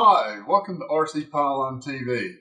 Hi, welcome to RC Pylon TV.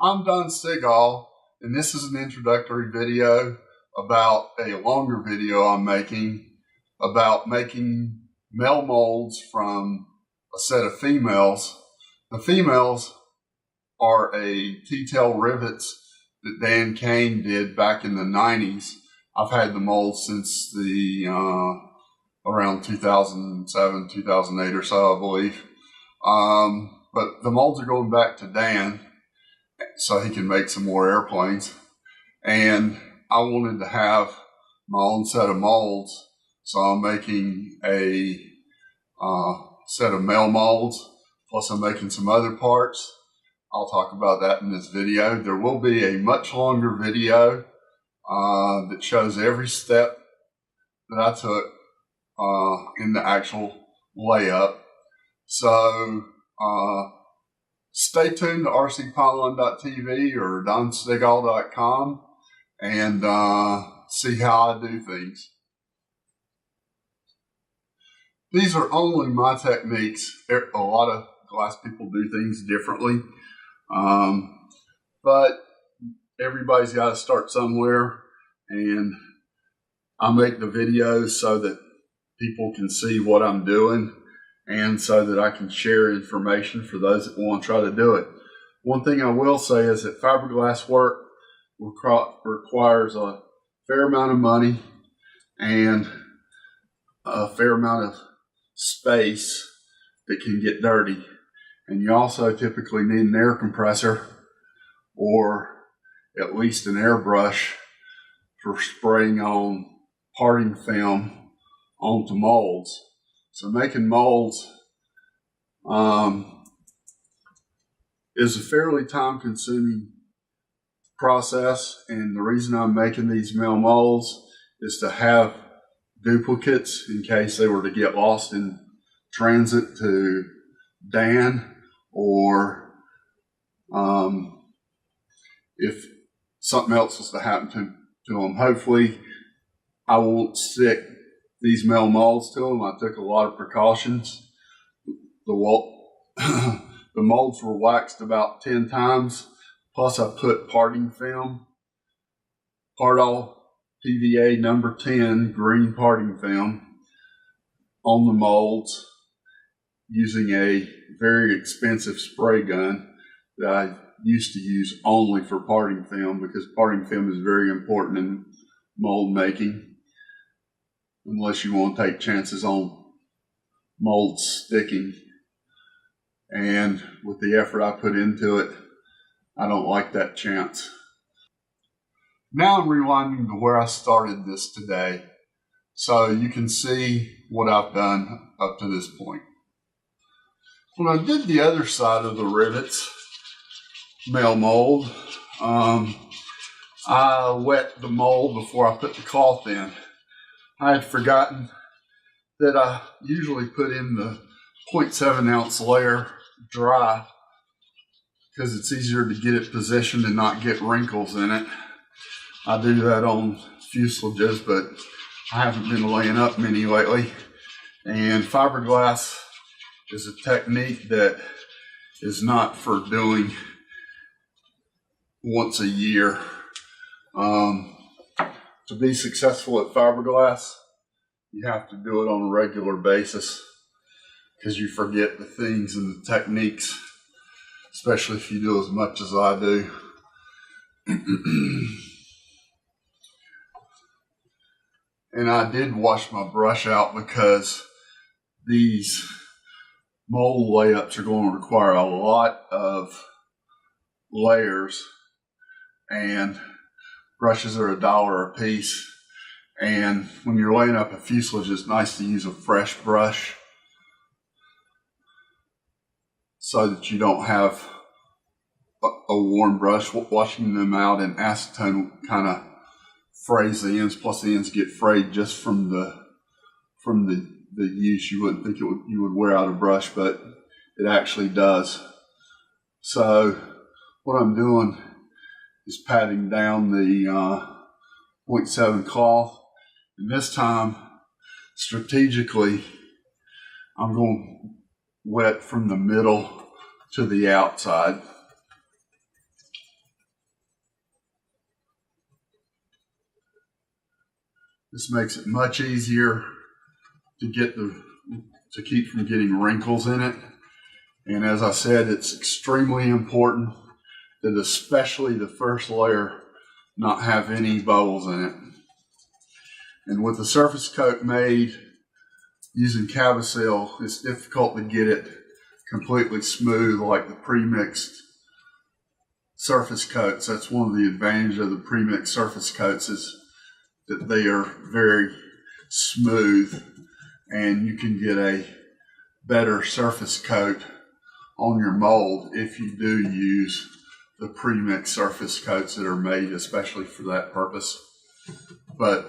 I'm Dan Stegall, and this is an introductory video about a longer video I'm making about making male molds from a set of females. The females are a T-tail rivets that Dan Kane did back in the 90s. I've had the molds since the around 2007, 2008 or so, I believe. But the molds are going back to Dan so he can make some more airplanes. And I wanted to have my own set of molds, so I'm making a set of male molds, plus I'm making some other parts. I'll talk about that in this video. There will be a much longer video that shows every step that I took in the actual layup. So stay tuned to rcpylon.tv or donstegall.com and see how I do things. These are only my techniques. A lot of glass people do things differently, but everybody's got to start somewhere, and I make the videos so that people can see what I'm doing and so that I can share information for those that want to try to do it. One thing I will say is that fiberglass work requires a fair amount of money and a fair amount of space that can get dirty. And you also typically need an air compressor or at least an airbrush for spraying on parting film onto molds. So making molds is a fairly time-consuming process, and the reason I'm making these male molds is to have duplicates in case they were to get lost in transit to Dan, or if something else was to happen to them. Hopefully I won't stick these male molds to them. I took a lot of precautions. The molds were waxed about 10 times, plus I put parting film, Partol PVA number 10 green parting film on the molds using a very expensive spray gun that I used to use only for parting film, because parting film is very important in mold making, unless you want to take chances on molds sticking. And with the effort I put into it, I don't like that chance. Now I'm rewinding to where I started this today, so you can see what I've done up to this point. When I did the other side of the rivets male mold, I wet the mold before I put the cloth in. I had forgotten that I usually put in the 0.7 ounce layer dry because it's easier to get it positioned and not get wrinkles in it. I do that on fuselages, but I haven't been laying up many lately. And fiberglass is a technique that is not for doing once a year. To be successful at fiberglass, you have to do it on a regular basis, because you forget the things and the techniques, especially if you do as much as I do. And I did wash my brush out because these mold layups are going to require a lot of layers, and brushes are $1 a piece. And when you're laying up a fuselage, it's nice to use a fresh brush so that you don't have a worn brush. Washing them out in acetone kind of frays the ends, plus the ends get frayed just from the use. You wouldn't think you would wear out a brush, but it actually does. So what I'm doing is patting down the 0.7 cloth, and this time strategically I'm going wet from the middle to the outside. This makes it much easier to keep from getting wrinkles in it. And as I said, it's extremely important that especially the first layer not have any bubbles in it. And with the surface coat made using Cavasil, it's difficult to get it completely smooth like the pre-mixed surface coats. That's one of the advantages of the pre-mixed surface coats, is that they are very smooth and you can get a better surface coat on your mold if you do use the pre-mixed surface coats that are made especially for that purpose. But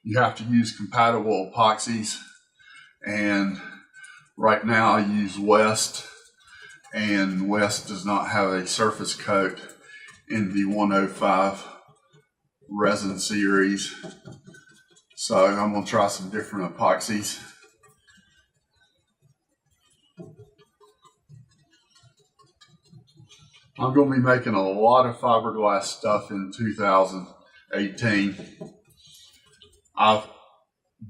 you have to use compatible epoxies, and right now I use West, and West does not have a surface coat in the 105 resin series, so I'm going to try some different epoxies. I'm going to be making a lot of fiberglass stuff in 2018. I've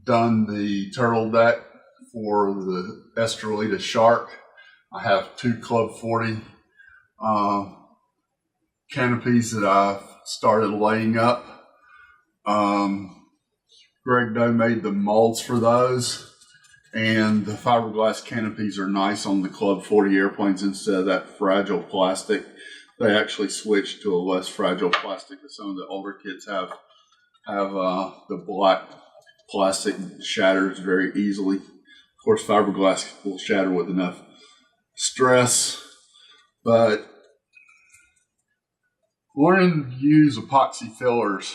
done the turtle deck for the Estrellita Shark. I have 2 Club 40 canopies that I've started laying up. Greg Doe made the molds for those, and the fiberglass canopies are nice on the Club 40 airplanes instead of that fragile plastic. They actually switched to a less fragile plastic that some of the older kids have. The black plastic shatters very easily. Of course, fiberglass will shatter with enough stress, but learning to use epoxy fillers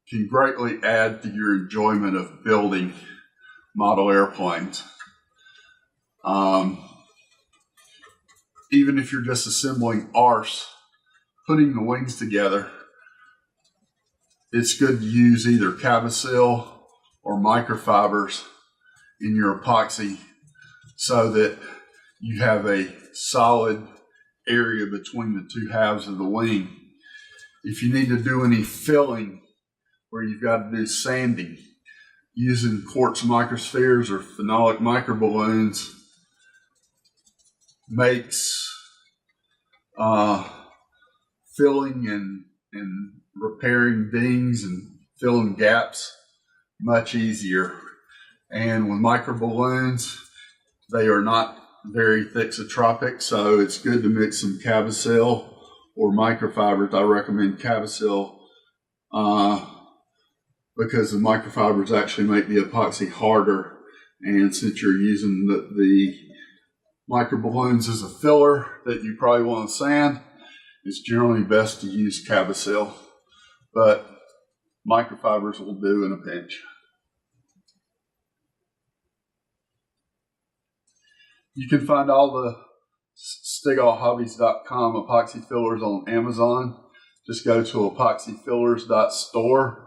can greatly add to your enjoyment of building model airplanes. Even if you're just assembling arse, putting the wings together, it's good to use either Cavasil or microfibers in your epoxy so that you have a solid area between the 2 halves of the wing. If you need to do any filling where you've got to do sanding, using quartz microspheres or phenolic microballoons makes filling and repairing dings and filling gaps much easier. And with microballoons, they are not very thixotropic, so it's good to mix some Cavasil or microfibers. I recommend Cavasil because the microfibers actually make the epoxy harder, and since you're using the microballoons as a filler that you probably want to sand, it's generally best to use Cavasil, but microfibers will do in a pinch. You can find all the StegallHobbies.com epoxy fillers on Amazon. Just go to epoxyfillers.store.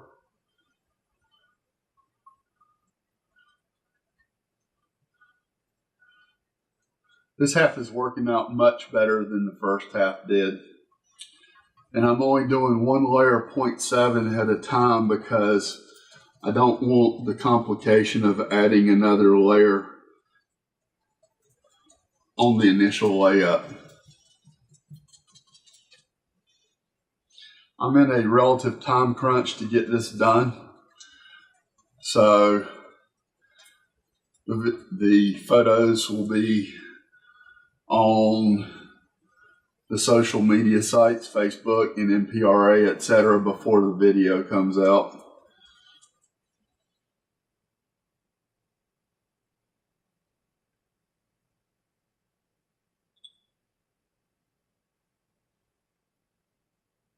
This half is working out much better than the first half did. And I'm only doing 1 layer 0.7 at a time because I don't want the complication of adding another layer on the initial layup. I'm in a relative time crunch to get this done, so the photos will be on the social media sites, Facebook and MPRA, etc., before the video comes out.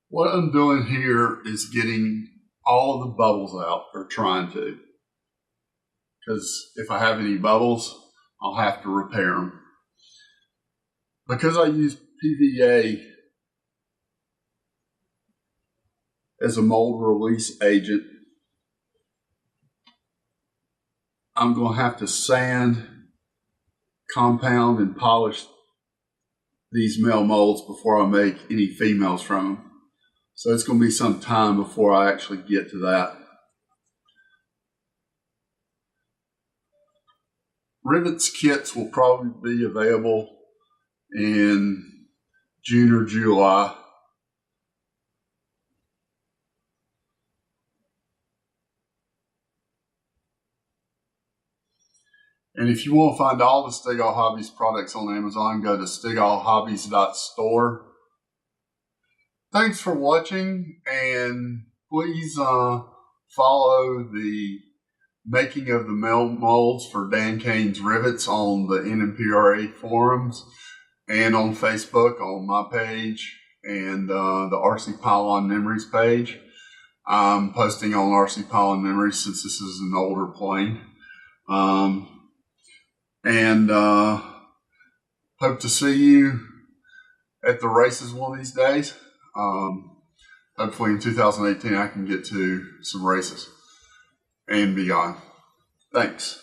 What I'm doing here is getting all the bubbles out, or trying to, because if I have any bubbles, I'll have to repair them. Because I use PVA as a mold release agent, I'm going to have to sand, compound, and polish these male molds before I make any females from them. So it's going to be some time before I actually get to that. Rivets kits will probably be available in June or July. And if you want to find all the Stegall Hobbies products on Amazon, go to stegallhobbies.store. Thanks for watching, and please follow the making of the male molds for Dan Kane's Rivets on the NMPRA forums and on Facebook on my page and the RC Pylon Memories page. I'm posting on RC Pylon Memories since this is an older plane. Hope to see you at the races one of these days. Hopefully in 2018 I can get to some races and beyond. Thanks.